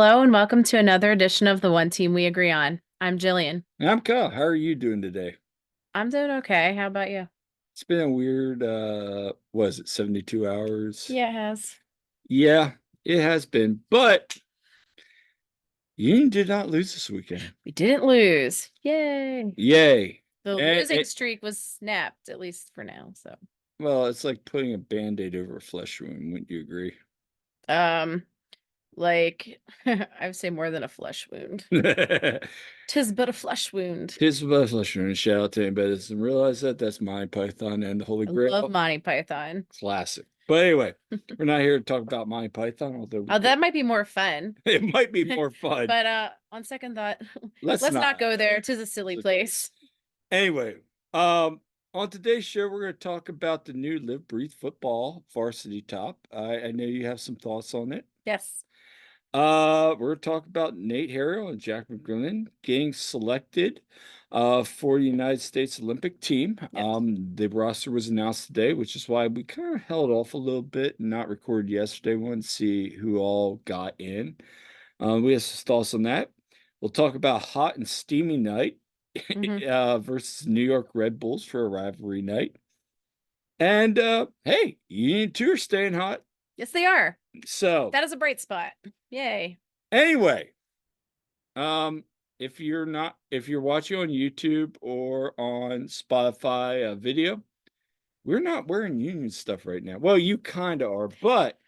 Hello and welcome to another edition of the One Team We Agree On. I'm Jillian. I'm Kyle. How are you doing today? I'm doing okay. How about you? It's been a weird, was it 72 hours? Yeah, it has. Yeah, it has been, but Union did not lose this weekend. We didn't lose. Yay. Yay. The And losing streak was snapped, at least for now. So, well, it's like putting a band-aid over a flesh wound, wouldn't you agree? um, like I would say more than a flesh wound. Tis but a flesh wound. Here's a flesh wound. Shout out to anybody that doesn't realize that. That's Monty Python and the Holy I love Grail. Monty Python. Classic. But anyway, we're not here to talk about Monty Python, although Oh, that might be more fun. it might be more fun. But on second thought, Let's let's not not. go there. Tis a silly place. Anyway, on today's show, we're going to talk about the new Live Breathe Football Varsity Top. I know you have some thoughts on it. Yes. We're going to talk about Nate Harrell and Jack McGlynn getting selected for the United States Olympic team. Yes. The roster was announced today, which is why we kind of held off a little bit and not recorded yesterday. We wanted to see who all got in. We have some thoughts on that. We'll talk about hot and steamy night versus New York Red Bulls for a rivalry night. And hey, Union 2 are staying hot. Yes, they are. So That is a bright spot. Yay. anyway, if you're watching on YouTube or on Spotify video, we're not wearing Union stuff right now. Well, you kind of are, but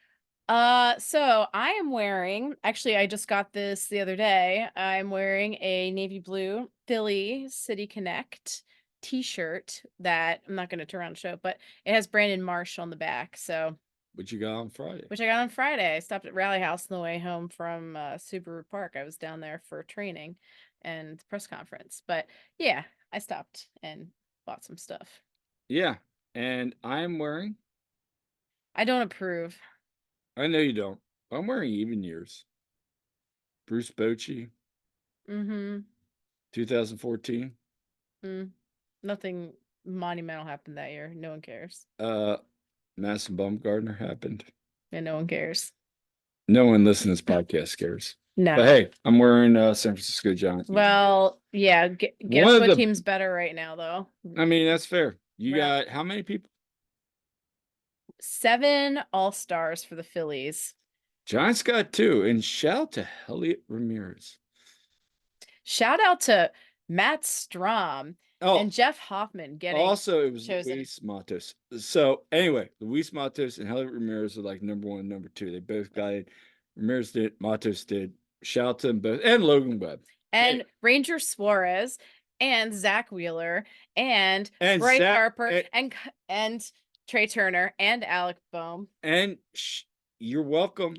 So I am wearing, actually, I just got this the other day. I'm wearing a navy blue Philly City Connect t-shirt that I'm not going to turn around and show, but it has Brandon Marsh on the back. So, what you got on Friday? which I got on Friday. I stopped at Rally House on the way home from Subaru Park. I was down there for training and press conference. But yeah, I stopped and bought some stuff. Yeah, and I'm wearing. I don't approve. I know you don't. I'm wearing even years. Bruce Bochy, Mm-hmm. 2014. Nothing monumental happened that year. No one cares. Madison Bumgarner happened. And no one cares. No one listening to this podcast cares. No. But hey, I'm wearing San Francisco Giants. Well, yeah. Guess what team's better right now, though? I mean, that's fair. You Right. got how many people? 7 All-Stars for the Phillies. Giants got 2, and shout out to Elliot Ramirez. Shout out to Matt Strom and Jeff Hoffman getting also it was chosen. Luis Matos. So anyway, Luis Matos and Elliot Ramirez are like number 1 and number 2. They both got it. Ramirez did, Matos did. Shout out to them both, and Logan Webb. And Ranger Suarez and Zach Wheeler and Bryce Harper and Trey Turner and Alec Boehm. And you're welcome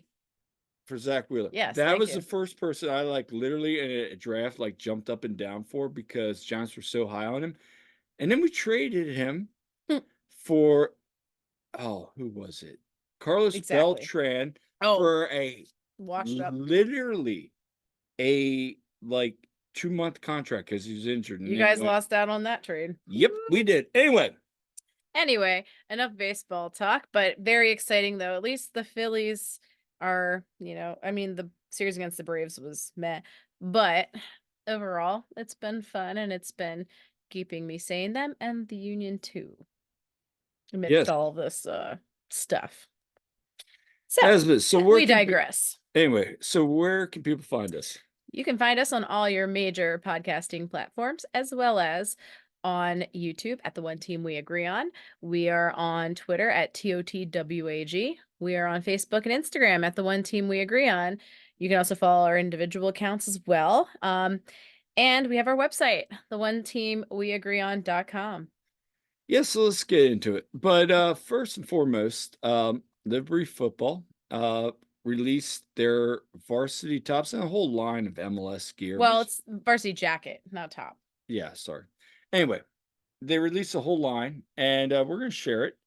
for Zach Wheeler. Yes, that was the first person I like literally in a draft like jumped up and down for because Giants were so high on him. And then we traded him for who was it? Carlos Beltran for a washed up, literally a like 2-month contract because he was injured. You guys lost out on that trade. Yep, we did. Anyway, enough baseball talk, but very exciting though. At least the Phillies are, I mean, the series against the Braves was meh, but overall, it's been fun and it's been keeping me sane. Them and the Union too, amidst all this stuff. So we digress. Anyway, so where can people find us? You can find us on all your major podcasting platforms, as well as on YouTube at The One Team We Agree On. We are on Twitter at TOTWAG. We are on Facebook and Instagram at The One Team We Agree On. You can also follow our individual accounts as well. And we have our website, theoneteamweagreeon.com. Yes, so let's get into it. But first and foremost, Live Breathe Football released their varsity tops and a whole line of MLS gear. Well, it's varsity jacket, not top. Yeah, sorry. Anyway, they released a whole line, and we're going to share it.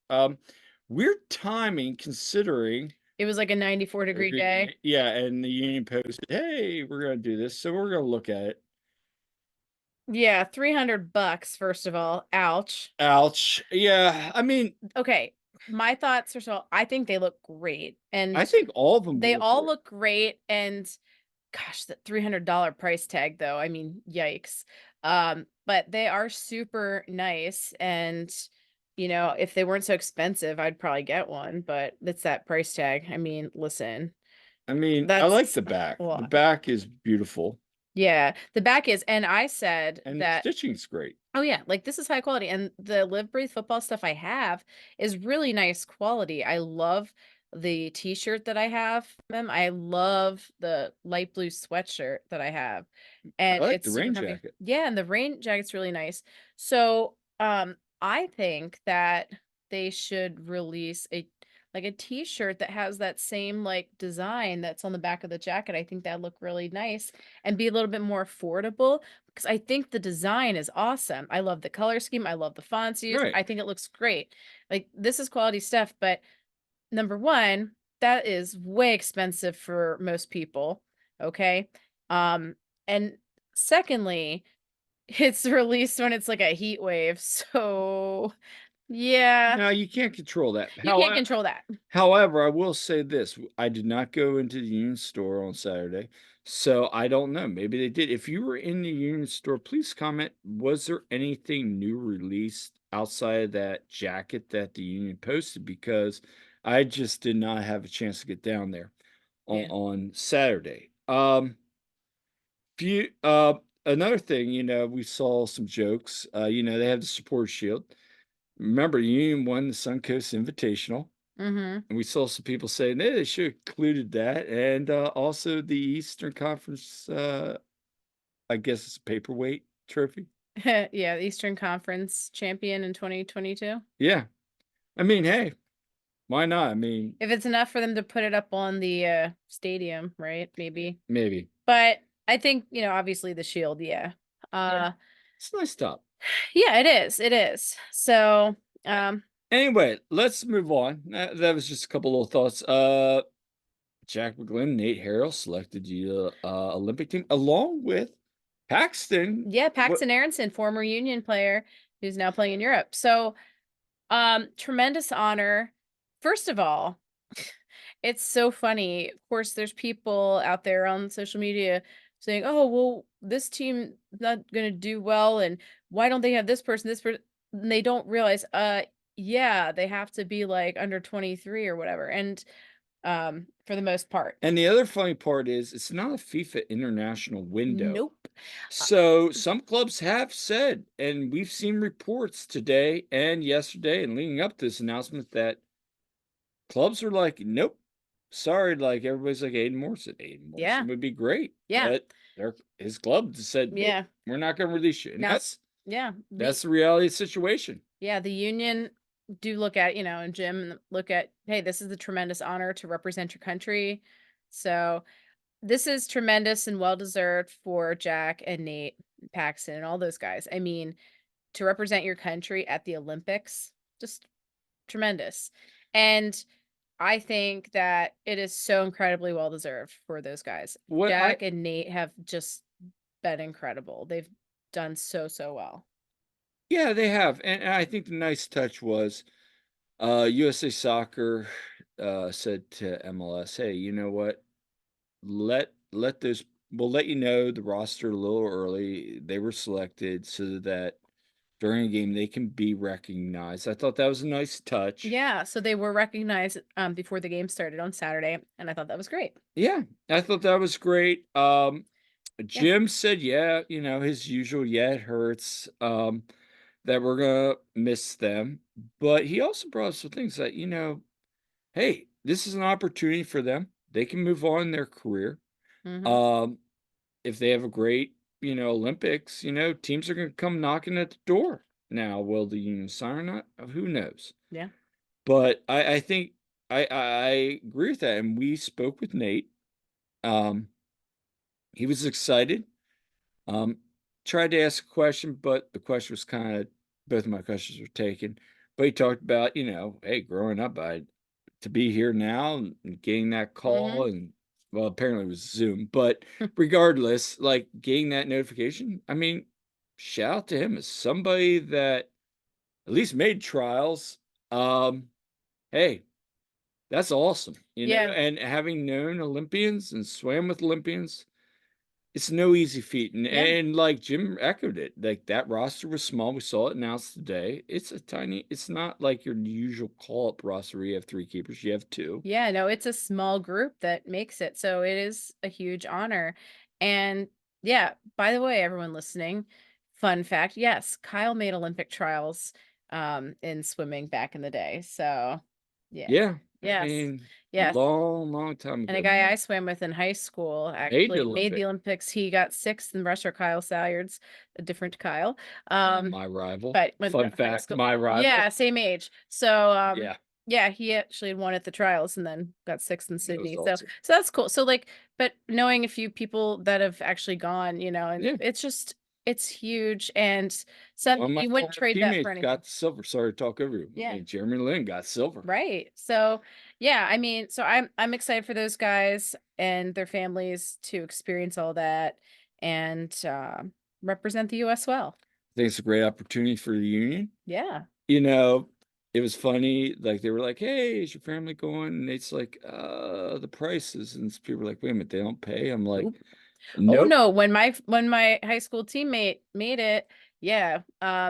Weird timing considering it was like a 94-degree day. Yeah, and the Union posted, hey, we're going to do this, so we're going to look at it. Yeah, $300, first of all. Ouch. Ouch. Yeah, I mean... Okay, my thoughts are I think they look great. And I think all of them they all look great. And Gosh, the $300 price tag though, I mean, yikes. But they are super nice and, if they weren't so expensive, I'd probably get one, but it's that price tag. I mean, listen, I mean, I like that's the back. a The lot. back is beautiful, Yeah, the back is, and I said and the that, stitching's great. oh yeah, like this is high quality, and the Live Breathe football stuff I have is really nice quality. I love the t-shirt that I have from them. I love the light blue sweatshirt that I have, I and like it's the super rain comfy. jacket. Yeah, and the rain jacket's really nice. So, I think that they should release a t-shirt that has that same like design that's on the back of the jacket. I think that'd look really nice and be a little bit more affordable because I think the design is awesome. I love the color scheme. I love the fonts used. Right. I think it looks great. Like this is quality stuff, but number one, that is way expensive for most people. Okay. And secondly, it's released when it's like a heat wave. So yeah, Now, you can't control that. you can't control that. However, I will say this, I did not go into the Union store on Saturday, so I don't know, maybe they did. If you were in the Union store, please comment, was there anything new released outside of that jacket that the Union posted? Because I just did not have a chance to get down there Yeah. on Saturday. Few another thing, we saw some jokes, they have the support shield. Remember, Union won the Suncoast Invitational. Mm-hmm. And we saw some people saying, "Hey, they should have included that," and, also the Eastern Conference, I guess it's a paperweight trophy? Yeah, Eastern Conference champion in 2022. Yeah. I mean, hey, why not? I mean, If it's enough for them to put it up on the, stadium, right? Maybe. maybe. But I think, obviously the shield, yeah. Yeah. Uh, It's a nice top. yeah, it is. So, A um, anyway, let's move on. That was just a couple little thoughts. Jack McGlynn, Nate Harrell selected the, Olympic team along with Paxton. yeah, What Paxton Aronson, former Union player who's now playing in Europe. So, tremendous honor. First of all, it's so funny. Of course, there's people out there on social media saying, "Oh, well, this team not gonna do well, and why don't they have this person, this person?" They don't realize, yeah, they have to be like under 23 or whatever. And for the most part. and the other funny part is it's not a FIFA international window. Nope. Uh, So some clubs have said, and we've seen reports today and yesterday and leading up to this announcement that clubs are like, nope, sorry. Like everybody's like Aiden Morrison. Aiden yeah. Morrison would be great, Yeah. but his club just said, nope, Yeah. we're not going to release you, and Now, that's yeah. that's the reality of the situation. The union do look at, and Jim look at, hey, this is the tremendous honor to represent your country. So this is tremendous and well deserved for Jack and Nate, Paxton, and all those guys. I mean, to represent your country at the Olympics, just tremendous. And I think that it is so incredibly well deserved for those guys. What I Jack and Nate have just been incredible. They've done so, so well. Yeah, they have, and I think the nice touch was USA Soccer said to MLS, hey, you know what? Let those we'll let you know the roster a little early. They were selected so that during a game they can be recognized. I thought that was a nice touch. Yeah, so they were recognized before the game started on Saturday, and I thought that was great. Yeah, I thought that was great. Yeah. Jim said, yeah, his usual, yeah, it hurts. That we're gonna miss them. But he also brought up some things that, hey, this is an opportunity for them. They can move on in their career. Mhm. Um, if they have a great, Olympics, teams are going to come knocking at the door. Now, will the Union sign or not? Who knows? Yeah. But I think I agree with that. And we spoke with Nate. Um, he was excited. Um, tried to ask a question, but the question was kind of both of my questions were taken. But he talked about, hey, growing up, to be here now and getting that call Mhm. and well, apparently it was Zoom, but regardless, like getting that notification, I mean, shout out to him as somebody that at least made trials. Um, hey, that's awesome, Yeah. and having known Olympians and swam with Olympians, it's no easy feat, Yeah. and, like, Jim echoed it, like, that roster was small, we saw it announced today. It's not like your usual call-up roster where you have 3 keepers, you have 2. Yeah, no, it's a small group that makes it, so it is a huge honor, and yeah, by the way, everyone listening, fun fact, yes, Kyle made Olympic trials, in swimming back in the day, so yeah. Yeah, I Yes. mean, Yes, long, long time and a ago guy now. I swam with in high school Made the actually made the Olympic. Olympics, he got 6th in breaststroke, Kyle Salyards, a different Kyle, um My rival. but went Fun to high fact, school. my rival. Yeah, same age. So, Yeah, yeah, he actually had won at the trials and then got 6th in that was Sydney. awesome. So that's cool. So, like, but knowing a few people that have actually gone, and Yeah. it's just it's huge and some One of my you wouldn't former trade that for teammates anything. got the silver. Sorry to talk over you. Yeah. And Jeremy Lin got silver. Right. So, yeah, I mean, so I'm excited for those guys and their families to experience all that and represent the US well. I think it's a great opportunity for the union. Yeah. You know, it was funny, like, they were like, "Hey, is your family going?" And it's like, the prices." And people were like, "Wait a minute, they don't pay?" I'm like, Oh, "Nope, no, when my high school teammate made it, yeah,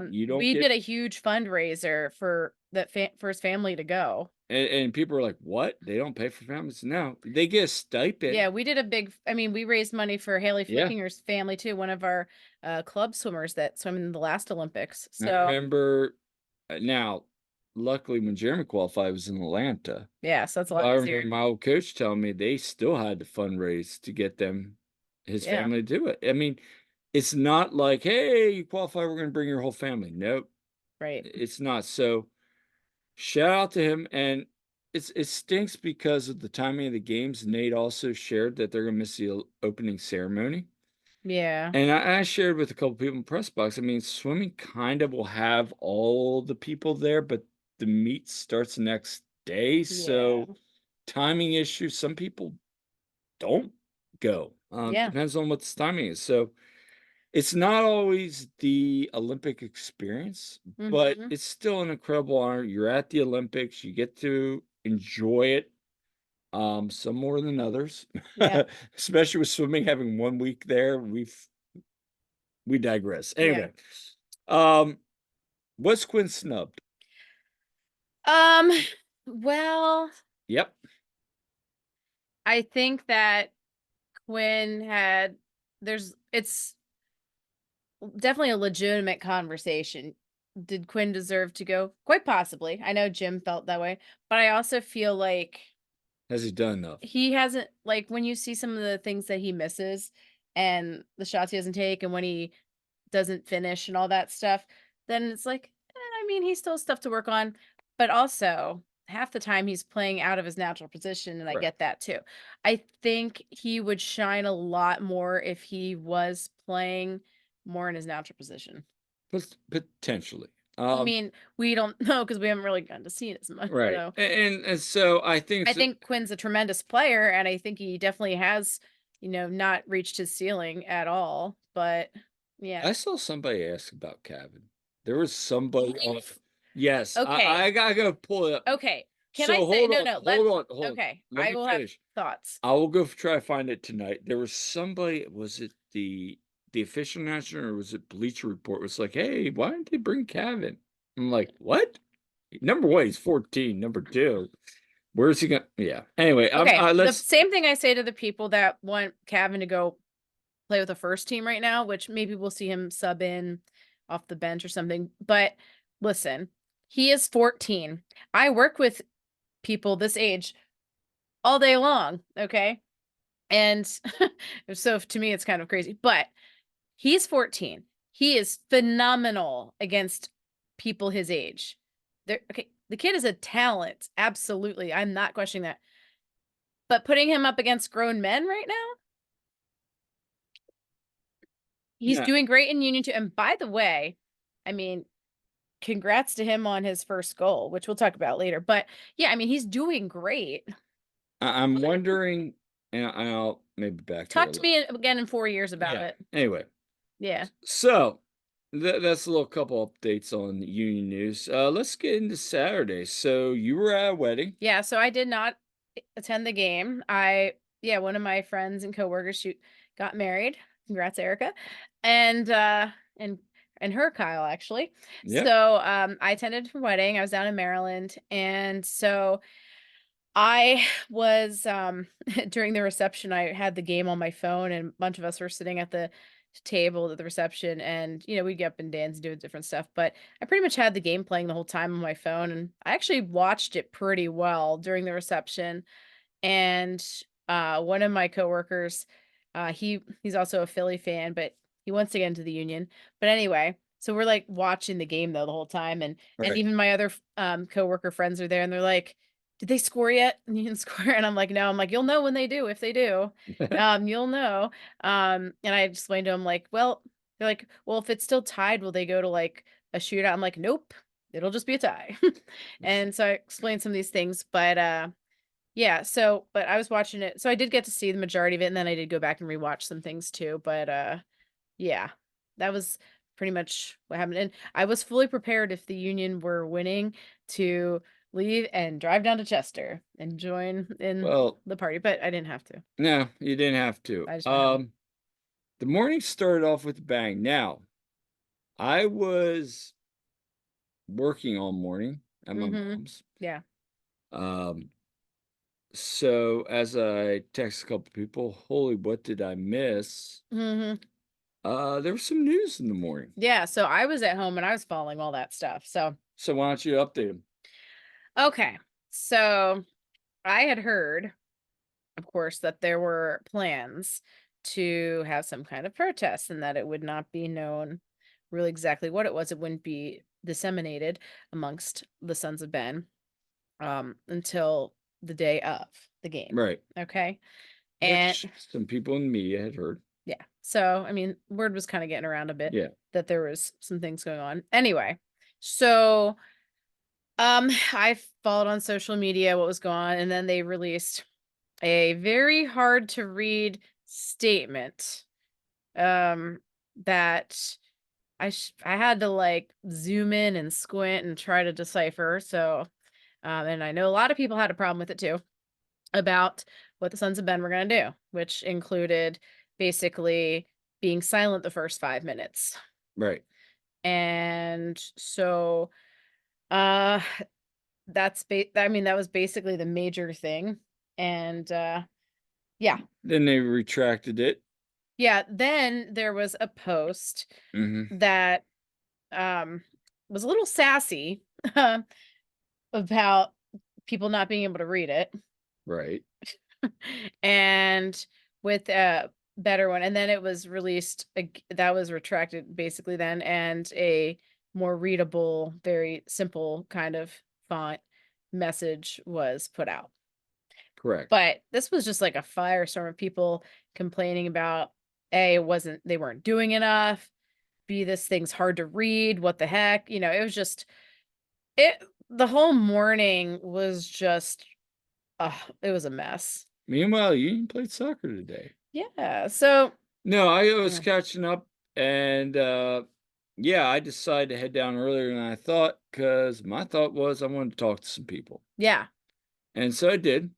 you don't we get." did a huge fundraiser for that for his family to go. And people were like, "What? They don't pay for families?" No, they get a stipend. Yeah, we did a big I mean, we raised money for Haley Yeah. Flickinger's family too, one of our, club swimmers that swam in the last Olympics, I so remember now, luckily, when Jeremy qualified, it was in Atlanta. yeah, so that's a But lot I remember easier. my old coach telling me they still had to fundraise to get his Yeah, family to do it. I mean, it's not like, "Hey, you qualify, we're gonna bring your whole family." Nope, right. it's not. So, shout out to him, and it stinks because of the timing of the games. Nate also shared that they're gonna miss the opening ceremony. Yeah, And I shared with a couple people in press box. I mean, swimming kind of will have all the people there, but the meet starts the next day, yeah, so timing issues. Some people don't go. yeah, Depends on what the timing is. So it's not always the Olympic experience, but mhm, it's still an incredible honor. You're at the Olympics, you get to enjoy it. Some more than others, yeah, especially with swimming having 1 week there. We digress. yeah. Anyway, was Quinn snubbed? Um, well, Yep. I think that Quinn had it's definitely a legitimate conversation. Did Quinn deserve to go? Quite possibly. I know Jim felt that way, but I also feel like Has he done enough? he hasn't like when you see some of the things that he misses and the shots he doesn't take and when he doesn't finish and all that stuff, then it's like, I mean, he's still stuff to work on, but also half the time he's playing out of his natural position, and I Correct. get that too. I think he would shine a lot more if he was playing more in his natural position. Potentially. I mean, we don't know because we haven't really gotten to see it as much. Right. So And so I think I think Quinn's a tremendous player, and I think he definitely has, not reached his ceiling at all. But yeah. I saw somebody ask about Kevin. There was somebody on. Yes, Okay. I gotta go pull it up. Okay. Can I So say hold no, on, no, hold on, hold on. okay, Let I me will have finish. thoughts. I will go try to find it tonight. There was somebody, was it the official announcement or was it Bleacher Report? It was like, "Hey, why didn't they bring Kevin?" I'm like, "What? Number one, he's 14. Number two, where's he going?" Yeah. Anyway, Okay, the let's. same thing I say to the people that want Kevin to go play with the first team right now, which maybe we'll see him sub in off the bench or something. But listen, he is 14. I work with people this age all day long, okay? And so to me, it's kind of crazy, but he's 14. He is phenomenal against people his age. Okay, the kid is a talent. Absolutely. I'm not questioning that. But putting him up against grown men right now, he's Yeah, doing great in Union 2. And by the way, I mean, congrats to him on his first goal, which we'll talk about later. But yeah, I mean, he's doing great. I'm wondering, and I'll maybe back to it Talk a to little. me again in 4 years about Yeah. it. Anyway, Yeah. so that's a little couple updates on Union news. Let's get into Saturday. So you were at a wedding. Yeah, so I did not attend the game. Yeah, one of my friends and coworkers got married. Congrats, Erica. And and her Kyle actually. Yep. So I attended her wedding. I was down in Maryland. And so I was during the reception, I had the game on my phone and a bunch of us were sitting at the table at the reception and we'd get up and dance and do different stuff. But I pretty much had the game playing the whole time on my phone and I actually watched it pretty well during the reception and one of my coworkers, he's also a Philly fan, but he wants to get into the Union. But anyway, so we're like watching the game though the whole time, and Right. even my other coworker friends are there, and they're like, "Did they score yet?" And you didn't score, and I'm like, "No." I'm like, "You'll know when they do. If they do, you'll know." And I explained to them like, "Well," they're like, "Well, if it's still tied, will they go to like a shootout?" I'm like, "Nope." It'll just be a tie. And so I explained some of these things, but yeah, so but I was watching it so I did get to see the majority of it, and then I did go back and rewatch some things too, but, yeah, that was pretty much what happened, and I was fully prepared if the Union were winning to leave and drive down to Chester and join in Well, the party, but I didn't have to. no, you didn't have to. I just went home. The morning started off with a bang. Now, I was working all morning at my Mhm. mom's. Yeah. Um, so as I text a couple people, holy, what did I miss? Mhm. There was some news in the morning. Yeah, so I was at home and I was following all that stuff, so So why don't you update them? okay. So, I had heard of course, that there were plans to have some kind of protest and that it would not be known really exactly what it was. It wouldn't be disseminated amongst the Sons of Ben until the day of the game. Right. Okay. And Which some people in the media had heard. yeah. So, I mean, word was kind of getting around a bit Yeah. that there was some things going on. Anyway, so I followed on social media what was going on, and then they released a very hard to read statement um that I had to like zoom in and squint and try to decipher. So and I know a lot of people had a problem with it too about what the Sons of Ben were going to do, which included basically being silent the first 5 minutes. Right. And so uh I mean that was basically the major thing. And yeah. Then they retracted it. Yeah, then there was a post Mhm. that, um, was a little sassy about people not being able to read it, Right. and with a better one, and then it was released that was retracted basically then, and a more readable, very simple kind of font message was put out. Correct. But this was just like a firestorm of people complaining about, A, it wasn't they weren't doing enough, B, this thing's hard to read, what the heck? It was just it the whole morning was just it was a mess. Meanwhile, Union played soccer today. Yeah, so No, I was mm, catching up and yeah, I decided to head down earlier than I thought because my thought was I wanted to talk to some people. yeah. And so I did.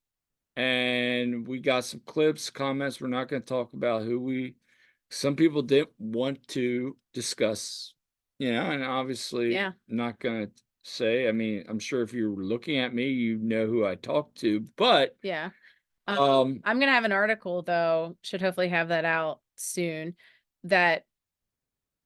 And we got some clips, comments. We're not going to talk about some people didn't want to discuss, and obviously Yeah, not going to say, I mean, I'm sure if you're looking at me, you know who I talk to, but, yeah. um, I'm gonna have an article though, should hopefully have that out soon, that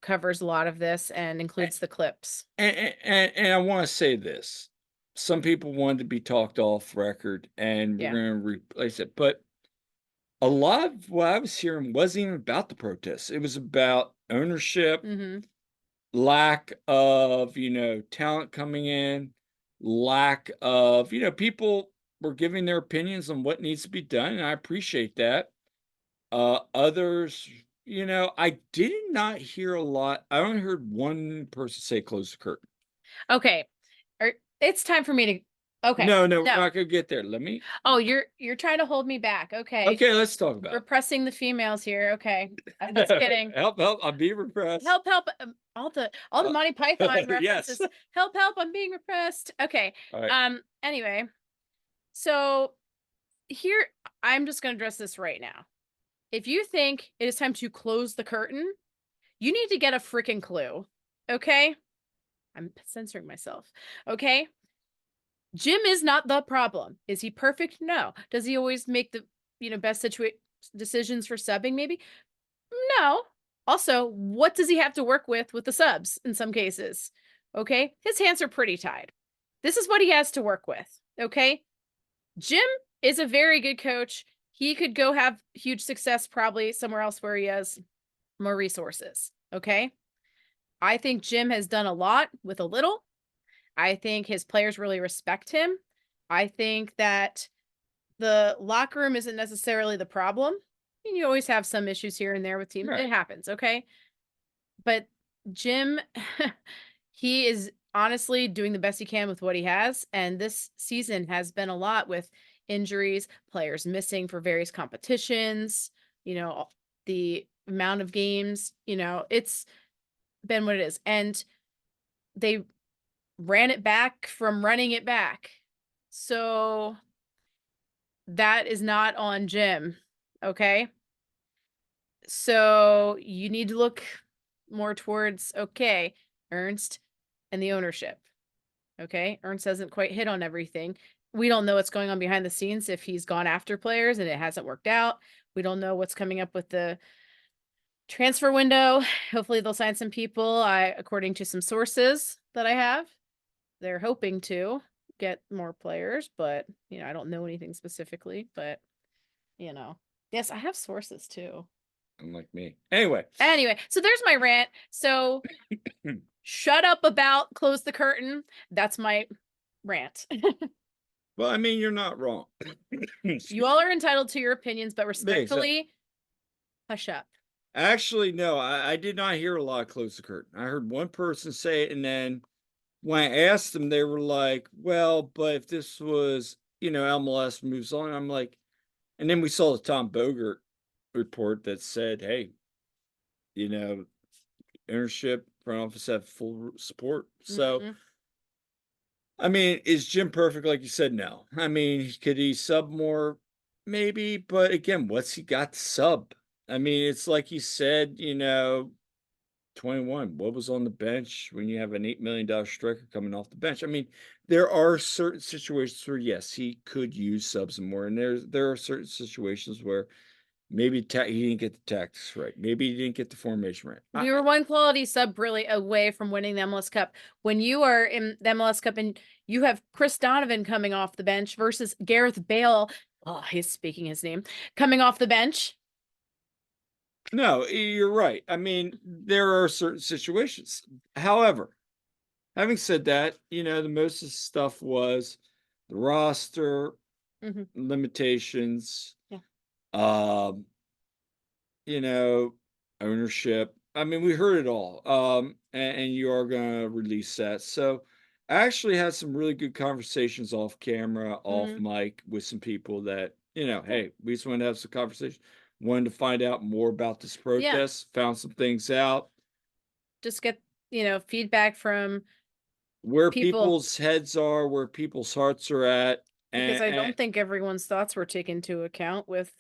covers a lot of this and includes the clips. and I want to say this. Some people wanted to be talked off record and we're Yeah. going to replace it, but a lot of what I was hearing wasn't even about the protests. It was about ownership, Mhm. lack of, talent coming in, lack of, people were giving their opinions on what needs to be done, and I appreciate that. Others, I did not hear a lot. I only heard one person say close the curtain. Okay. It's time for me to okay. No, no, we're No. not gonna get there. Let me Oh, you're trying to hold me back. Okay. Okay, let's talk about Repressing the females here. Okay. I'm just it. kidding. Help, help, I'm being repressed. Help, help. All the Uh, Monty Python yes. references. Help, help. I'm being repressed. Okay. All right. Anyway, so here I'm just going to address this right now. If you think it is time to close the curtain, you need to get a freaking clue. Okay? I'm censoring myself. Okay? Jim is not the problem. Is he perfect? No. Does he always make the, best decisions for subbing maybe? No. Also, what does he have to work with the subs in some cases? Okay? His hands are pretty tied. This is what he has to work with. Okay? Jim is a very good coach. He could go have huge success probably somewhere else where he has more resources. Okay? I think Jim has done a lot with a little. I think his players really respect him. I think that the locker room isn't necessarily the problem. And you always have some issues here and there with teams. Right. It happens, okay? But Jim, he is honestly doing the best he can with what he has. And this season has been a lot with injuries, players missing for various competitions, the amount of games, it's been what it is. And they ran it back from running it back. So that is not on Jim. Okay. So you need to look more towards, okay, Ernst and the ownership. Okay. Ernst hasn't quite hit on everything. We don't know what's going on behind the scenes if he's gone after players and it hasn't worked out. We don't know what's coming up with the transfer window. Hopefully they'll sign some people. According to some sources that I have, they're hoping to get more players, but I don't know anything specifically, but yes, I have sources too. Unlike me. Anyway. Anyway, so there's my rant. So shut up about close the curtain. That's my rant. Well, I mean, you're not wrong. You all are entitled to your opinions, but Thanks. respectfully, hush up. Actually, no, I did not hear a lot of close the curtain. I heard one person say it, and then when I asked them, they were like, "Well, but if this was, MLS moves on," I'm like, and then we saw the Tom Bogert report that said, "Hey, you know, ownership, front office have full support." So, Mhm. I mean, is Jim perfect? Like you said, no. I mean, could he sub more? Maybe, but again, what's he got to sub? I mean, it's like he said, 21. What was on the bench when you have an $8 million striker coming off the bench? I mean, there are certain situations where yes, he could use subs more, and there are certain situations where maybe he didn't get the tactics right. Maybe he didn't get the formation right. We were one quality sub really away from winning the MLS Cup. When you are in the MLS Cup and you have Chris Donovan coming off the bench versus Gareth Bale, oh, he's speaking his name, coming off the bench. No, you're right. I mean, there are certain situations. However, having said that, the most of the stuff was the roster Mhm. limitations, Yeah. um, you know, ownership. I mean, we heard it all. And you are gonna release that. So I actually had some really good conversations off camera, off Mhm. mic with some people that, Yeah. hey, we just wanted to have some conversation. Wanted to find out more about this Yeah. protest, found some things out. Just get, feedback from Where people people's heads are, where people's hearts are at, because I and don't think everyone's thoughts were taken into account with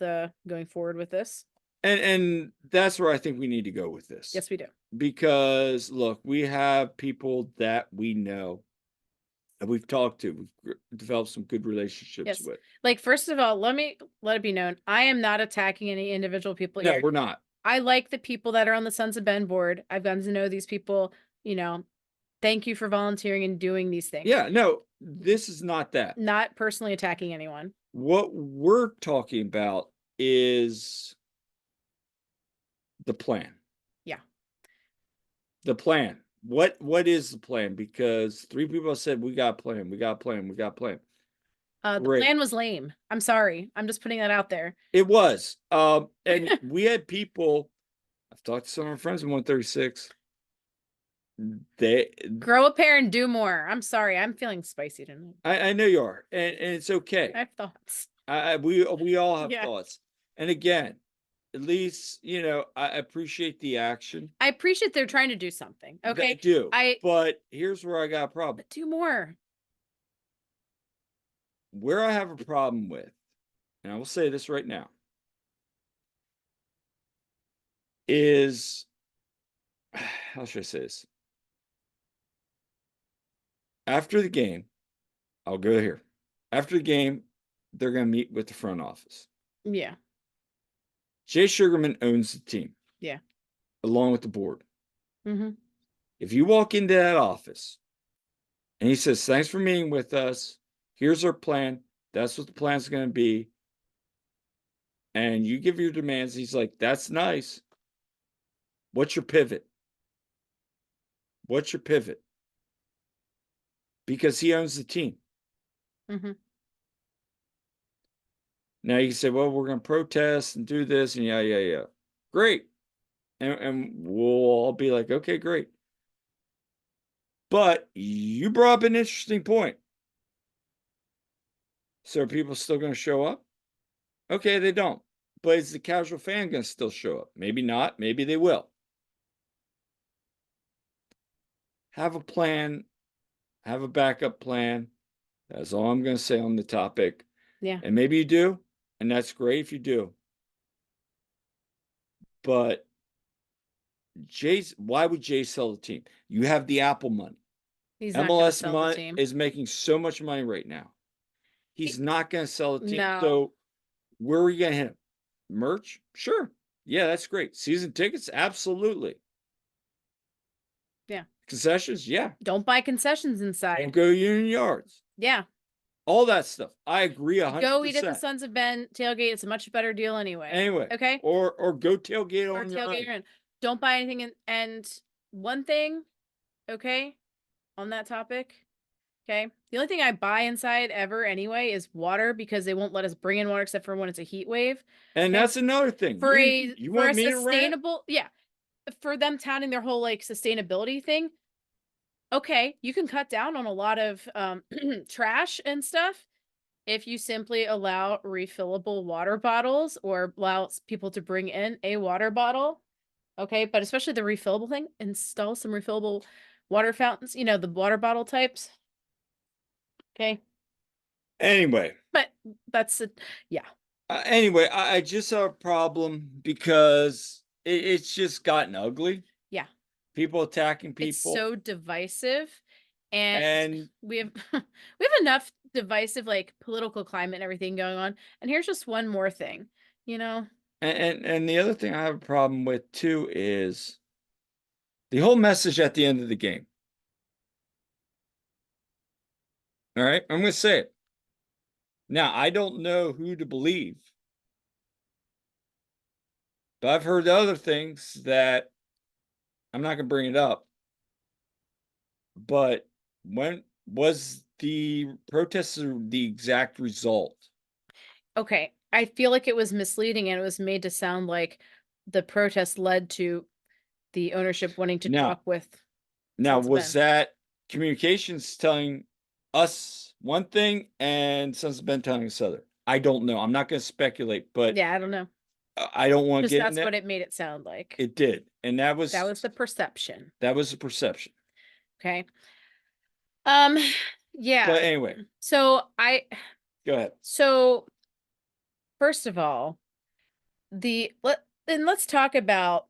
going forward with this. and that's where I think we need to go with this. Yes, we do. Because look, we have people that we know that we've talked to, developed some good relationships Yes. with. Like, first of all, let it be known, I am not attacking any individual people No, here. we're not. I like the people that are on the Sons of Ben board. I've gotten to know these people, you know. Thank you for volunteering and doing these things. Yeah, no, this is not that. Not personally attacking anyone. What we're talking about is the plan. Yeah. The plan. What is the plan? Because three people said we got a plan, we got a plan, we got a plan. The Great. plan was lame. I'm sorry. I'm just putting that out there. It was. And we had people. I've talked to some of our friends in 136. They Grow a pair and do more. I'm sorry. I'm feeling spicy tonight. I know you are, and it's okay. I have thoughts. We all have Yeah. thoughts. And again, at least, I appreciate the action. I appreciate they're trying to do something. I Okay. do. I But here's where I got a problem. but do more. Where I have a problem with, and I will say this right now, is how should I say this? After the game, I'll go here. After the game, they're going to meet with the front office. Yeah. Jay Sugarman owns the team Yeah. along with the board. Mhm. If you walk into that office and he says, "Thanks for meeting with us. Here's our plan. That's what the plan's going to be." And you give your demands, he's like, "That's nice. What's your pivot? What's your pivot?" Because he owns the team. Mhm. Now you can say, "Well, we're going to protest and do this and yeah, yeah, yeah." Great. And we'll all be like, "Okay, great." But you brought up an interesting point. So are people still going to show up? Okay, they don't. But is the casual fan going to still show up? Maybe not. Maybe they will. Have a plan. Have a backup plan. That's all I'm going to say on the topic. Yeah. And maybe you do, and that's great if you do. But why would Jay sell the team? You have the Apple money. He's not gonna MLS sell the money team. is making so much money right now. He's He not going to sell the team. No. So where are we going to hit him? Merch? Sure. Yeah, that's great. Season tickets? Absolutely. Yeah. Concessions? Yeah. Don't buy concessions Don't inside. go Union Yards. Yeah. All that stuff. I agree Go eat at the 100%. Sons of Ben tailgate. It's a much better deal anyway. Anyway, Okay? or go tailgate Or on your tailgate own. your own. Don't buy anything and one thing, okay, on that topic, okay? The only thing I buy inside ever anyway is water because they won't let us bring in water except for when it's a heat wave. And Okay? that's another thing. You For want a me to rant? sustainable, yeah, for them touting their whole like sustainability thing. Okay, you can cut down on a lot of trash and stuff if you simply allow refillable water bottles or allow people to bring in a water bottle. Okay, but especially the refillable thing, install some refillable water fountains, the water bottle types. Okay. Anyway, But that's it. Yeah. anyway, I just have a problem because it's just gotten ugly. Yeah. People attacking It's people, so divisive. And and we have we have enough divisive like political climate and everything going on. And here's just one more thing, you know. and the other thing I have a problem with too is the whole message at the end of the game. All right, I'm going to say it now. I don't know who to believe, but I've heard other things that I'm not going to bring it up. But when was the protest the exact result? Okay. I feel like it was misleading and it was made to sound like the protest led to the ownership wanting to Now, talk with now Sons of was Ben. that communications telling us one thing and Sons of Ben telling us other? I don't know. I'm not going to speculate, but Yeah, I don't know. I don't want to Just get in that's that. what it made it sound like. It did, and That was the perception. that was the perception. Okay. Um, yeah. But anyway, So I go ahead. so first of all, let's talk about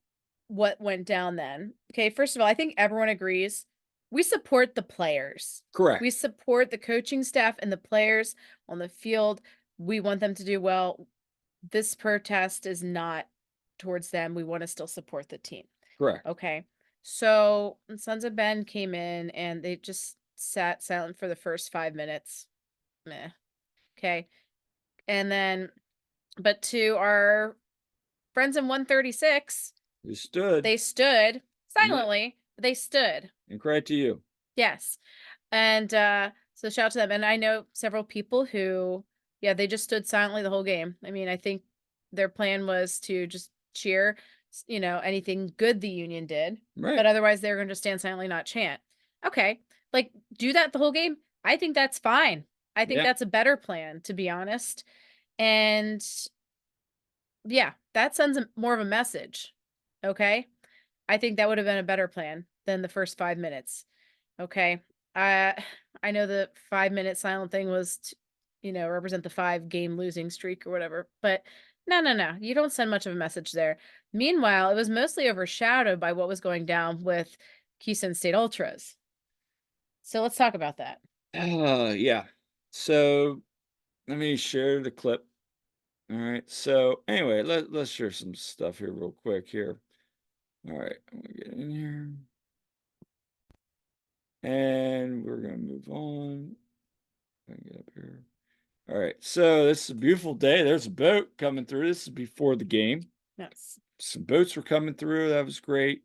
what went down then. Okay, first of all, I think everyone agrees we support the players. We Correct. support the coaching staff and the players on the field. We want them to do well. This protest is not towards them. We want to still support the team. Correct. Okay. So Sons of Ben came in and they just sat silent for the first 5 minutes. Meh. Okay. And then, but to our friends in 136, You stood. they stood Yep. silently. They stood. And credit to you. Yes. And so shout out to them. And I know several people who, yeah, they just stood silently the whole game. I mean, I think their plan was to just cheer, anything good the union did, but Right. otherwise they were going to stand silently, not chant. Okay. Like, do that the whole game. I think that's fine. I think Yeah. that's a better plan, to be honest. And yeah, that sends more of a message. Okay. I think that would have been a better plan than the first 5 minutes. Okay. I I know the 5 minute silent thing was represent the 5 game losing streak or whatever, but No, no, no. You don't send much of a message there. Meanwhile, it was mostly overshadowed by what was going down with Keystone State Ultras. So let's talk about that. Yeah. So let me share the clip. All right. So anyway, let's share some stuff here real quick here. All right, I'm gonna get in here. And we're gonna move on. I can get up here. All right, so this is a beautiful day. There's a boat coming through. This is before the game. Yes. Some boats were coming through. That was great.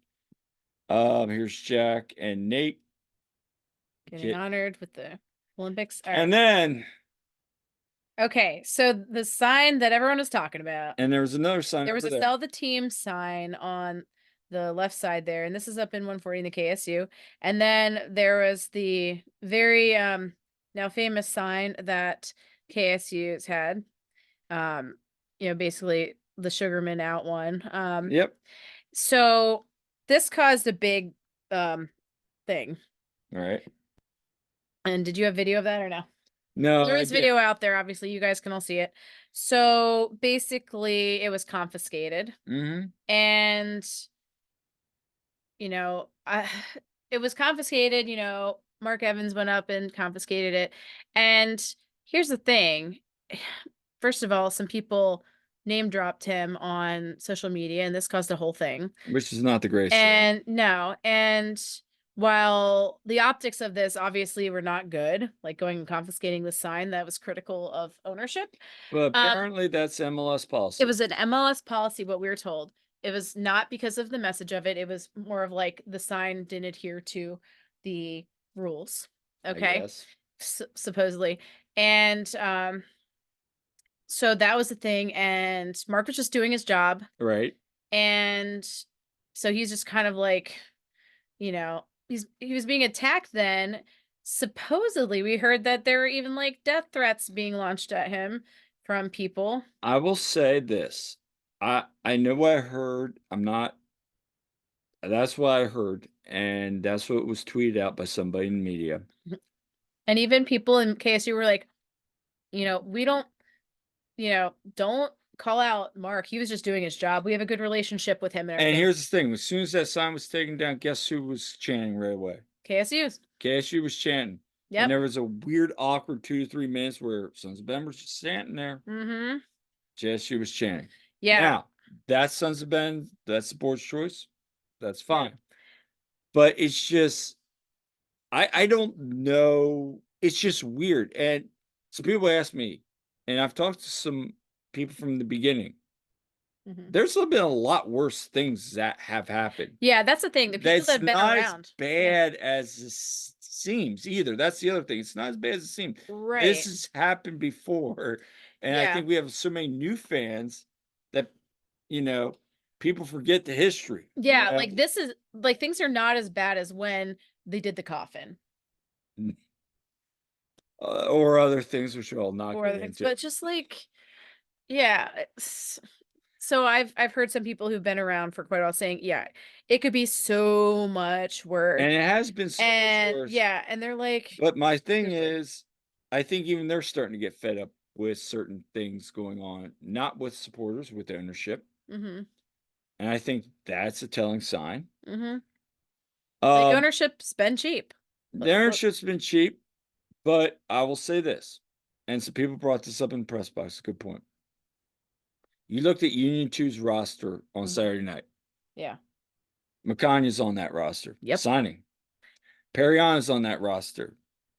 Here's Jack and Nate. Getting Get, honored with the Olympics. All and right. then Okay. So the sign that everyone was talking about, and there was another sign there was over a there. sell the team sign on the left side there, and this is up in 140 in the KSU. And then there was the very now famous sign that KSU's had. Um, basically the Sugarman out one. Yep. So this caused a big thing. All right. And did you have video of that or no? No, There I is did. video out there, obviously. You guys can all see it. So basically, it was confiscated. Mm-hmm. And, it was confiscated. Mark Evans went up and confiscated it. And here's the thing. First of all, some people name dropped him on social media, and this caused a whole thing. Which is not the greatest thing. And no, and while the optics of this obviously were not good, like going and confiscating the sign that was critical of ownership, But um, apparently that's MLS it policy. was an MLS policy, what we were told. It was not because of the message of it. It was more of like the sign didn't adhere to the rules. I Okay. guess. Supposedly. And so that was the thing. And Mark was just doing his job. Right. And so he's just kind of like, he was being attacked then. Supposedly, we heard that there were even like death threats being launched at him from people. I will say this. I know what I heard. I'm not That's what I heard, and that's what was tweeted out by somebody in the media. And even people in KSU were like, we don't call out Mark. He was just doing his job. We have a good relationship with him and And everything. here's the thing, as soon as that sign was taken down, guess who was chanting right away? KSU's. KSU was chanting. And Yep. there was a weird, awkward 2 to 3 minutes where Sons of Ben was just standing there. Mm-hmm. JSU was chanting. Yeah. Now, that's Sons of Ben, that's the board's choice. That's Yeah. fine. But it's just, I don't know. It's just weird. And so people ask me, and I've talked to some people from the beginning. Mm-hmm. There's been a lot worse things that have happened. Yeah, that's the thing. The people that That's have been not as around. Yeah. bad as this seems either. That's the other thing. It's not as bad as it seems. This Right. has happened before, and I Yeah. think we have so many new fans that, you know, people forget the history, Yeah, like this is like things are not as bad as when they did the coffin or other things which I'll not or get other things, into. but just like, yeah. So I've heard some people who've been around for quite a while saying, yeah, it could be so much worse. And it has been so much And worse. yeah, and they're like, But my thing seriously. is, I think even they're starting to get fed up with certain things going on, not with supporters, with ownership. Mm-hmm. And I think that's a telling sign. Mm-hmm. Like Um, ownership's been cheap. the ownership's been cheap, but I will say this, and some people brought this up in the press box. Good point. You looked at Union 2's roster on Mhm. Saturday night. Yeah. McConaughey's on that roster, Yep. signing. Perrion is on that roster,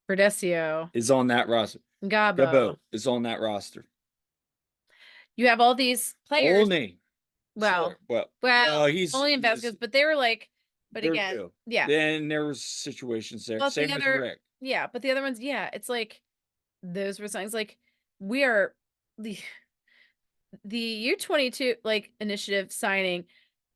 Verdesio, is on that roster. Gabo. Gabo is on that roster. You have all these players. Only. Well, Well, only in Vasquez, but they were like, but they're again, new. yeah. Then there was situations there. But Same the with other, Rick. yeah, but the other ones, yeah, it's like those were signs like we are the U22 like initiative signing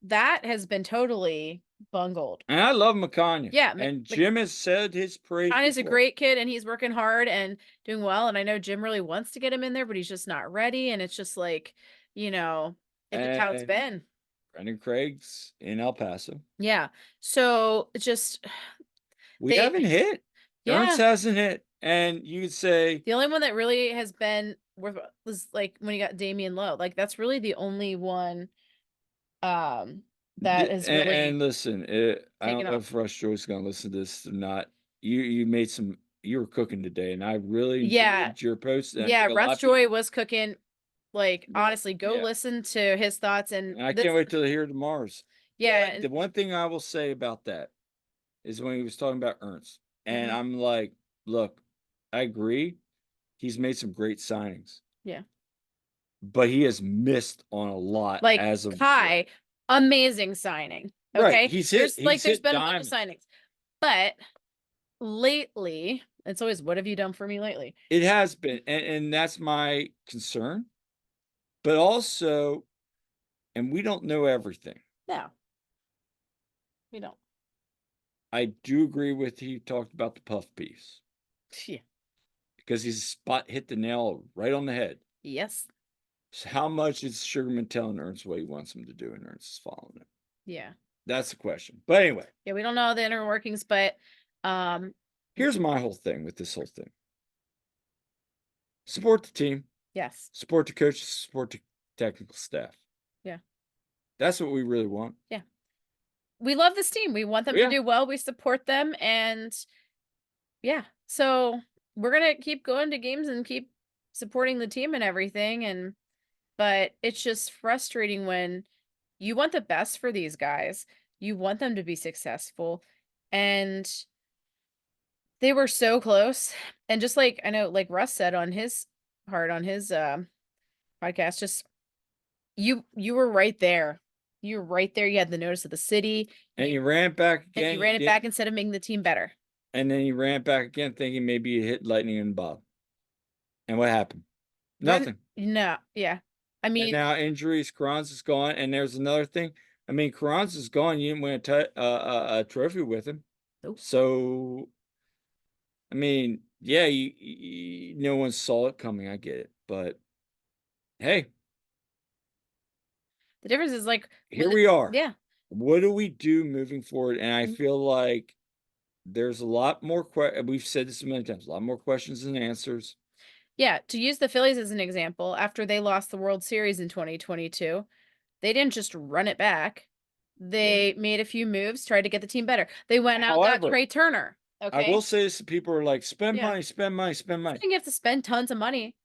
that has been totally bungled. And I love McConaughey. Yeah, And Jim has said his praise Kanye's a before. great kid and he's working hard and doing well. And I know Jim really wants to get him in there, but he's just not ready. And it's just like, it's just how it's And been. Brendan Craig's in El Paso. Yeah. So it's just We they haven't hit. Ernst yeah. hasn't hit. And you could say The only one that really has been was like when he got Damian Lowe. Like that's really the only one that The is and really listen, I taken don't know off. if Rush Joy's gonna listen to this or not. You made some you were cooking today, and I really Yeah. enjoyed your post, and I Yeah, think a lot Russ of Joy people was cooking. Like, well, honestly, go yeah, listen to his thoughts and and I this can't wait till I hear tomorrow's. yeah, But and the one thing I will say about that is when he was talking about Ernst, and mhm, I'm like, "Look, I agree, he's made some great signings, yeah. but he has missed on a lot Like, as of late." Kai, amazing signing, Right, okay? There's he's hit been a bunch of diamonds. signings, but lately, it's always, "What have you done for me lately?" It has been, and that's my concern, but also and we don't know everything. No, we don't. I do agree with he talked about the puff piece Yeah. because he's spot hit the nail right on the head. Yes. So how much is Sugarman telling Ernst what he wants him to do, and Ernst is following it? Yeah. That's the question. But anyway, Yeah, we don't know the inner workings, but, um, here's my whole thing with this whole thing. Support the team, yes. support the coaches, support the technical staff. Yeah. That's what we really want. Yeah. We love this team, we want them to Yeah. do well, we support them, and yeah. So we're gonna keep going to games and keep supporting the team and everything. And but it's just frustrating when you want the best for these guys. You want them to be successful. And they were so close. And just like I know like Russ said on his part on his podcast, just you were right there. You were right there. You had the notice of the city. And he ran it back And again. you He ran it did, back instead of making the team better. and then he ran it back again, thinking maybe he hit lightning and Bob. And what happened? Run Nothing. no, yeah. I And mean, now injuries, Kranz is gone, and there's another thing. I mean, Kranz is gone. You didn't win a trophy with him, nope. so I mean, yeah, no one saw it coming. I get it, but hey, The difference is like here when we are. yeah. What do we do moving forward? And I Mhm. feel like there's a lot more. We've said this a million times. A lot more questions than answers. Yeah, to use the Phillies as an example, after they lost the World Series in 2022, they didn't just run it back. Yeah. They made a few moves, tried to get the team better. They went out, got However, Trey Turner, I will okay? say this: people are like, spend Yeah. money, spend money, spend I money. think you have to spend tons of money.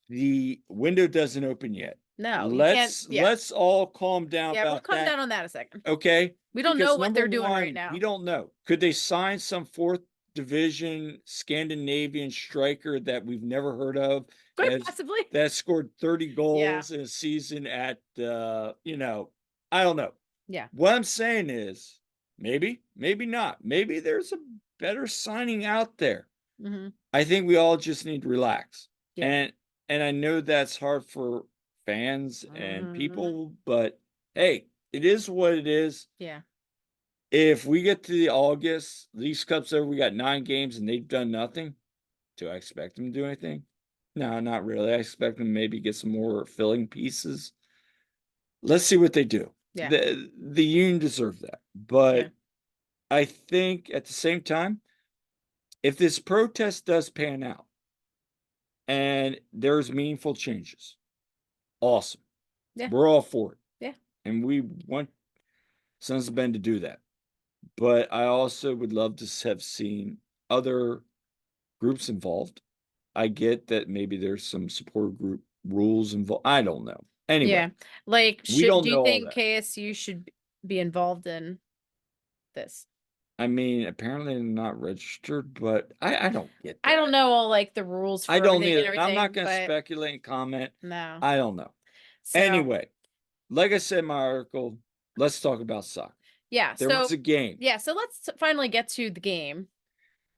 The window doesn't open yet. No, you can't yeah. Let's all calm down Yeah, we'll about come that, down on that a second. okay? We don't know Because what number they're doing right one, we now. don't know. Could they sign some fourth division Scandinavian striker that we've never heard of Quite as possibly. that scored 30 Yeah. goals in a season at I don't know. Yeah. What I'm saying is maybe, maybe not. Maybe there's a better signing out there. Mhm. I think we all just need to relax. Yeah. And I know that's hard for fans and Mhm. people, but hey, it is what it is. Yeah. If we get to the August, these Cups over, we got 9 games and they've done nothing. Do I expect them to do anything? No, not really. I expect them to maybe get some more filling pieces. Let's see what they do. Yeah. The union deserve that. Yeah. But I think at the same time, if this protest does pan out and there's meaningful changes, awesome. Yeah. We're all for it. Yeah. And we want Sons of Ben to do that. But I also would love to have seen other groups involved. I get that maybe there's some support group rules involved. I don't know. Anyway, Yeah. Like, we should don't do you know all think that. KSU should be involved in this? I mean, apparently they're not registered, but I don't get I don't that. know all like the rules I for don't everything need and it. And I'm not everything, going to but speculate and comment. no. I don't know. So, Anyway, like I said in my article, let's talk about soccer. yeah. There was So, a game, yeah. So let's finally get to the game.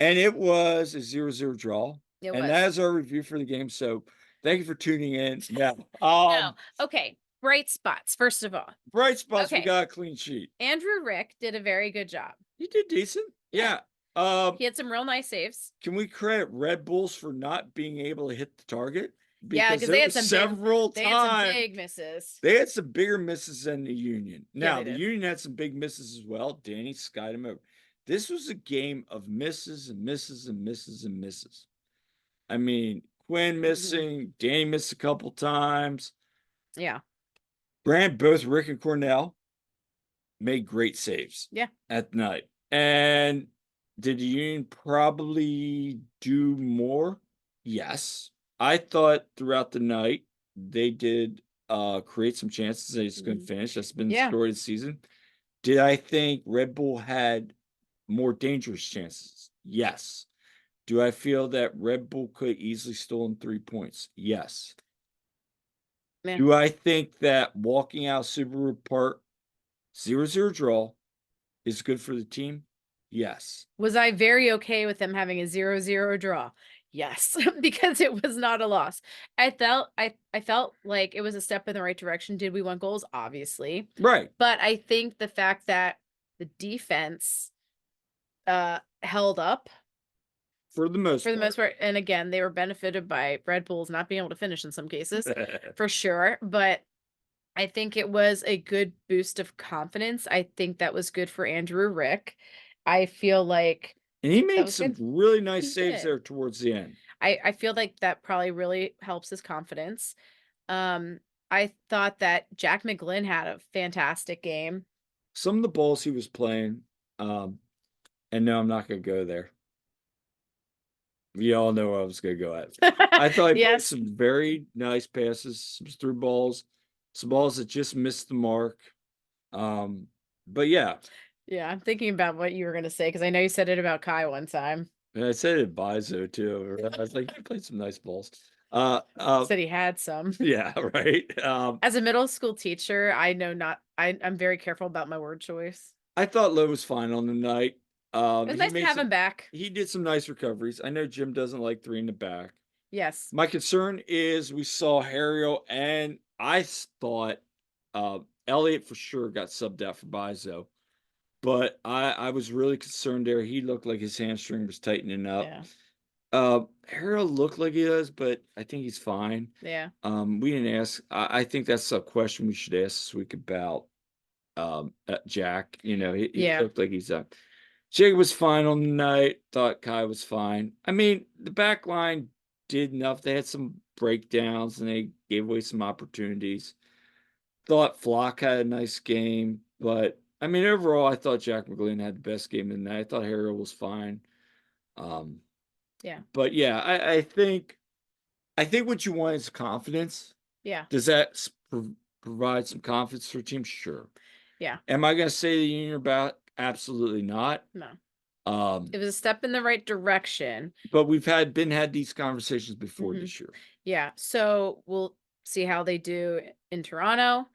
and it was a 0-0 draw. It And was. that is our review for the game. So thank you for tuning in. Now, No. Okay. Bright spots, first of all. bright spots, we Okay. got a clean sheet. Andrew Rick did a very good job. You did decent. Yeah. Yeah. He had some real nice saves. Can we credit Red Bulls for not being able to hit the target? Yeah, Because because there were several they had some times big misses. they had some bigger misses than the Union. Yeah, Now, they the did. Union had some big misses as well. Danny skied him over. This was a game of misses and misses and misses and misses. I mean, Quinn Mhm. missing, Danny missed a couple times. Yeah. Both Rick and Cornell made great saves Yeah. at night. And did the Union probably do more? Yes. I thought throughout the night they did create some chances they just couldn't Mhm. finish. That's been the Yeah. story of the season. Did I think Red Bull had more dangerous chances? Yes. Do I feel that Red Bull could easily stolen 3 points? Yes. Yeah. Do I think that walking out Subaru Park 0-0 draw is good for the team? Yes. Was I very okay with them having a 0-0 draw? Yes, because it was not a loss. I felt like it was a step in the right direction. Did we want goals? Obviously. Right. But I think the fact that the defense held up For the for most the most part. part, and again, they were benefited by Red Bulls not being able to finish in some cases, for sure. But I think it was a good boost of confidence. I think that was good for Andrew Rick. I feel like And he that made was some good. really nice He saves did. there towards the end. I feel like that probably really helps his confidence. Um, I thought that Jack McGlynn had a fantastic game. Some of the balls he was playing, um, and no, I'm not gonna go there. You all know where I was gonna go at. I thought he played Yes. some very nice passes, some through balls, some balls that just missed the mark. Um, but yeah, Yeah, I'm thinking about what you were gonna say because I know you said it about Kai one time. and I said it Bizo too. I was like, he played some nice balls. Uh, uh, Said he had some. yeah, right. As a middle school teacher, I know not I'm very careful about my word choice. I thought Lowe was fine on the night. It was He nice to made have some him back. he did some nice recoveries. I know Jim doesn't like three in the back. Yes. My concern is we saw Harriel and thought Elliott for sure got subbed out for Bizo. But I was really concerned there. He looked like his hamstring was tightening up. Yeah. Harold looked like he does, but I think he's fine. Yeah. We didn't ask. I think that's a question we should ask this week about Jack. He Yeah. looked like he's Jake was fine on the night. Thought Kai was fine. I mean, the back line did enough. They had some breakdowns and they gave away some opportunities. Thought Flock had a nice game, but I mean, overall, I thought Jack McGlynn had the best game of the night. I thought Harrell was fine. Um, Yeah. but yeah, I think what you want is confidence. Yeah. Does that provide some confidence for a team? Sure. Yeah. Am I going to say the Union are back? Absolutely not. No. Um, It was a step in the right direction. but we've had these conversations before Mhm. this year. Yeah. So we'll see how they do in Toronto.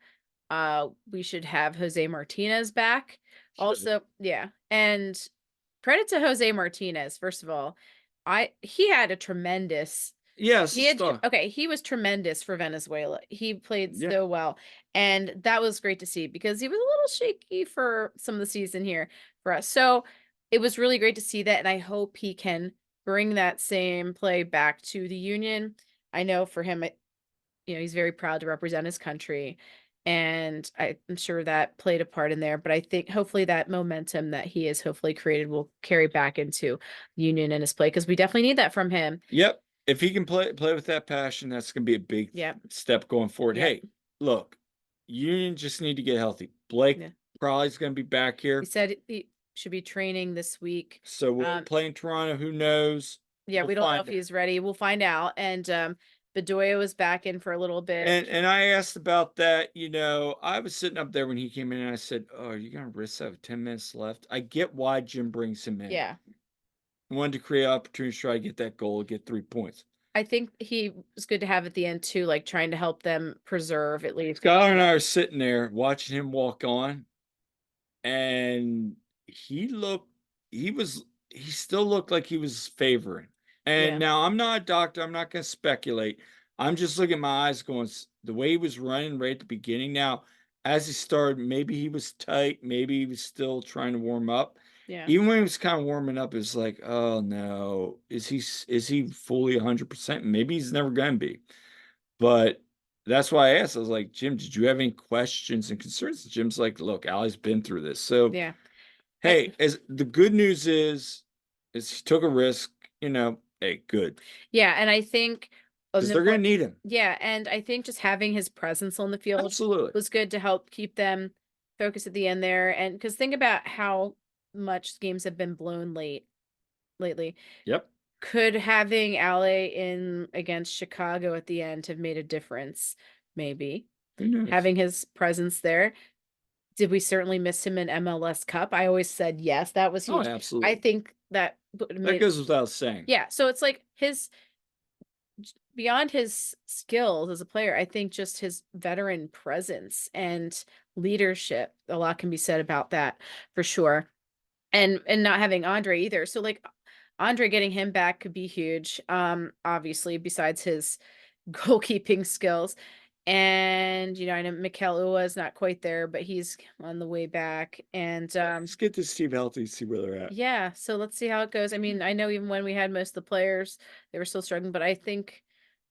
We should have Jose Martinez back. Should. Also, yeah. And credit to Jose Martinez, first of all. He had a tremendous Yes, he it's had tough. okay, he was tremendous for Venezuela. He played Yeah. so well, and that was great to see because he was a little shaky for some of the season here for us. So, it was really great to see that, and I hope he can bring that same play back to the Union. I know for him, he's very proud to represent his country, and I'm sure that played a part in there, but I think hopefully that momentum that he has hopefully created will carry back into Union and his play because we definitely need that from him. Yep. If he can play with that passion, that's going to be a big Yep. step going forward. Yep. Hey, look, Union just need to get healthy. Blake Yeah. probably is going to be back He here, said he should be training this week. so we'll Um, play in Toronto. Who knows? yeah, We'll we don't know if find. he's ready. We'll find out. And Bedoya was back in for a little bit. And I asked about that. I was sitting up there when he came in, and I said, "Oh, are you going to risk that with 10 minutes left?" I get why Jim brings him in. Yeah. Wanted to create opportunities to try to get that goal, get 3 points. I think he was good to have at the end too, like trying to help them preserve at least. Skylar and I are sitting there watching him walk on, and he looked he still looked like he was favoring. And Yeah. now I'm not a doctor, I'm not going to speculate. I'm just looking at my eyes going the way he was running right at the beginning. Now, as he started, maybe he was tight, maybe he was still trying to warm up. Yeah. Even when he was kind of warming up, it was like, oh no, is he fully 100%? Maybe he's never going to be. But that's why I asked. I was like, Jim, did you have any questions and concerns? Jim's like, look, Allie's been through this. So, Yeah. I hey, as the good news is he took a risk, hey, good. yeah, and I think 'Cause they're gonna need him. Yeah, and I think just having his presence on the field Absolutely. was good to help keep them focused at the end there, and because think about how much games have been blown lately. Yep. Could having Ale in against Chicago at the end have made a difference? Maybe. Who knows? Having his presence there. Did we certainly miss him in MLS Cup? I always said yes, that was Oh, huge. I absolutely. think that That made goes without saying. yeah, so it's like his beyond his skills as a player, I think just his veteran presence and leadership, a lot can be said about that for sure. And not having Andre either. So like Andre getting him back could be huge. Obviously, besides his goalkeeping skills. And I know Mikel Ua is not quite there, but he's on the way back. And Yeah, let's get this team healthy, see where they're at. yeah, so let's see how it goes. I mean, I know even when we had most of the players, they were still struggling, but I think,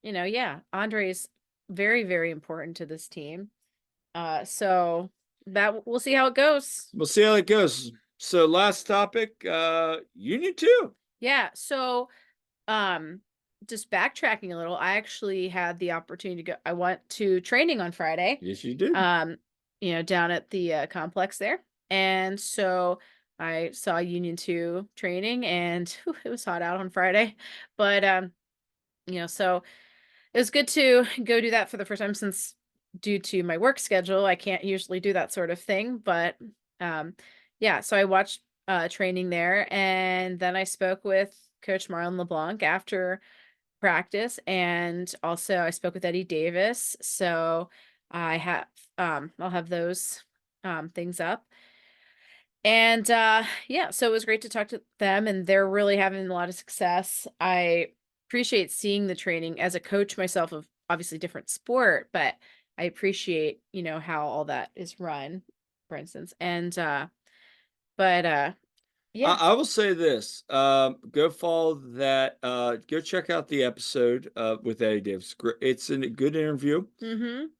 yeah, Andre is very, very important to this team. So that we'll see how it goes. We'll see how it goes. So last topic, Union 2. Yeah, so um just backtracking a little, I actually had the opportunity to go. I went to training on Friday, Yes, you did. um, down at the complex there. And so I saw Union 2 training and whew, it was hot out on Friday. But so it was good to go do that for the first time since due to my work schedule, I can't usually do that sort of thing. But um yeah, so I watched training there and then I spoke with Coach Marlon LeBlanc after practice, and also I spoke with Eddie Davis. So I have I'll have those things up. And yeah, so it was great to talk to them and they're really having a lot of success. I appreciate seeing the training as a coach myself of obviously different sport, but I appreciate, how all that is run, for instance. And but yeah. I will say this. Go follow that. Go check out the episode with Eddie Davis. It's a good interview. Mhm.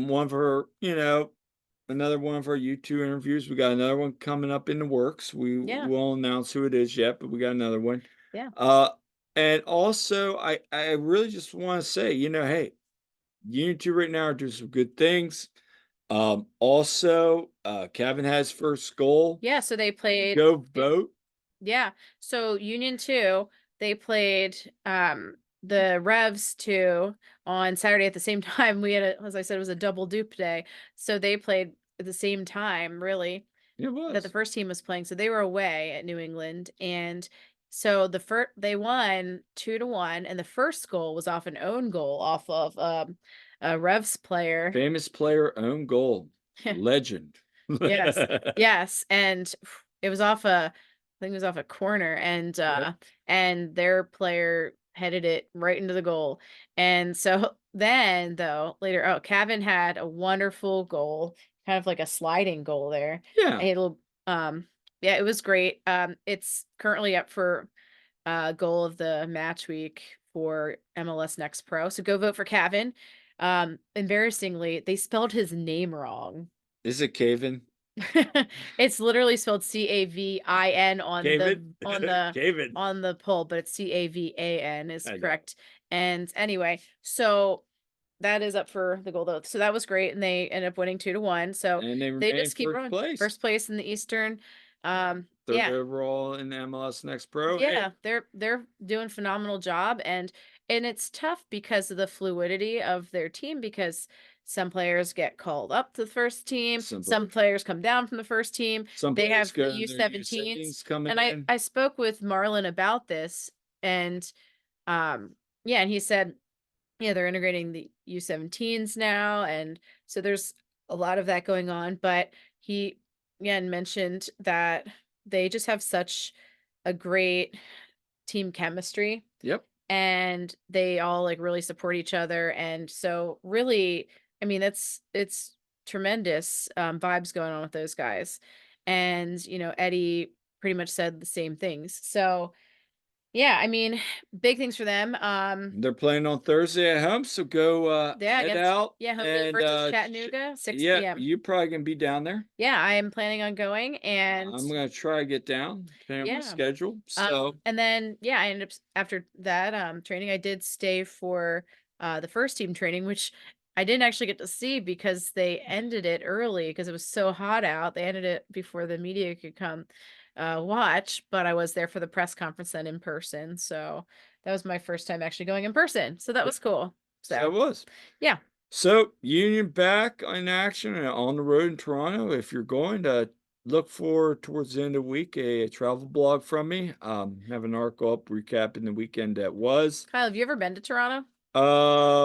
One of her, another one of our YouTube interviews. We got another one coming up in the works. We Yeah. won't announce who it is yet, but we got another one. Yeah. Uh, and also, I really just want to say, hey, YouTube right now are doing some good things. Also, Kevin has first goal. Yeah, so they played. Go vote. Yeah. So Union 2, they played the Revs 2 on Saturday at the same time. We had as I said, it was a double dupe day. So they played at the same time, really, It that the was. first team was playing. So they were away at New England. And so the first they won 2-1, and the first goal was off an own goal off of a Revs player. Famous player own goal. Legend. Yes. Yes, and it was off a I think it was off a corner, Yep. and their player headed it right into the goal. And so then though, later Cavan had a wonderful goal, kind of like a sliding goal there. Yeah. A little yeah, it was great. It's currently up for goal of the match week for MLS Next Pro. So go vote for Cavan. Embarrassingly, they spelled his name wrong. Is it Caven? It's literally spelled Cavin on the Caven? on the Caven. on the poll, but it's Cavan is I know. correct. And anyway, so that is up for the gold oath. So that was great, and they ended up winning 2-1. So And they they remain just keep first rolling. place. First place in the Eastern. Third Yeah, overall in MLS Next Pro. Hey, yeah, they're doing phenomenal job, and it's tough because of the fluidity of their team because some players get called up to the first team, simple. some players come down from the first team. Some They players have the go in their U17s, U17s coming and I in. I spoke with Marlon about this, and yeah, and he said, yeah, they're integrating the U17s now, and so there's a lot of that going on. But he again mentioned that they just have such a great team chemistry Yep. and they all like really support each other. And so really, I mean, it's tremendous vibes going on with those guys. And, Eddie pretty much said the same things. So yeah, I mean, big things for them. They're playing on Thursday at home, so go Yeah, head against out yeah, home game and versus Chattanooga, 6 yeah, p.m. you probably gonna be down there. Yeah, I am planning on going and I'm gonna try to get down, depending on my yeah. schedule. So And then yeah, I ended up after that training, I did stay for the first team training, which I didn't actually get to see because they ended it early because it was so hot out. They ended it before the media could come watch, but I was there for the press conference then in person. So that was my first time actually going in person. So that Yeah, was cool. so So it was. yeah, So, Union back in action and on the road in Toronto. If you're going to look for towards the end of the week a travel blog from me, have an article up recapping the weekend that was. Kyle, have you ever been to Toronto?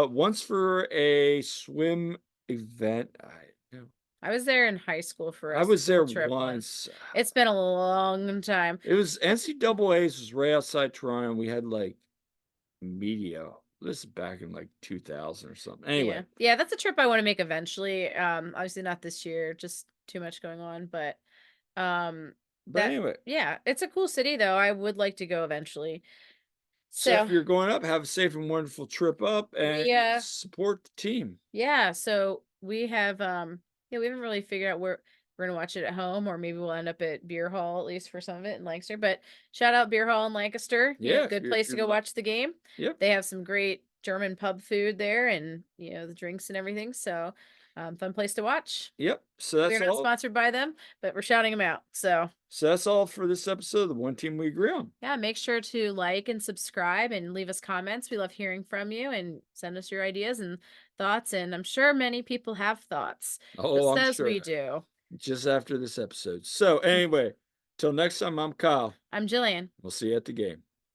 Once for a swim event. No, I was there in high school for a I was there school trip once. once. It's been a long time. It was NCAA's was right outside Toronto. And we had like media. This is back in like 2000 or something. Yeah. Anyway, Yeah, that's a trip I want to make eventually. Obviously not this year, just too much going on, but um but that anyway. yeah, it's a cool city though. I would like to go eventually. So if So, you're going up, have a safe and wonderful trip up and we support the team. yeah, so we have yeah, we haven't really figured out where we're gonna watch it at home, or maybe we'll end up at Beer Hall at least for some of it in Lancaster. But shout out Beer Hall in Lancaster, Yeah, if good you're if place to you're go lu watch the game. Yep, They have some great German pub food there and the drinks and everything. So fun place to watch. yep. We're not sponsored by them, but we're shouting them out. So So that's all for this episode of the One Team We Agree On. yeah, make sure to like and subscribe and leave us comments. We love hearing from you and send us your ideas and thoughts. And I'm sure many people have thoughts, Oh, just I'm as we sure. do. Just after this episode. So anyway, till next time, I'm Kyle. I'm Jillian. We'll see you at the game.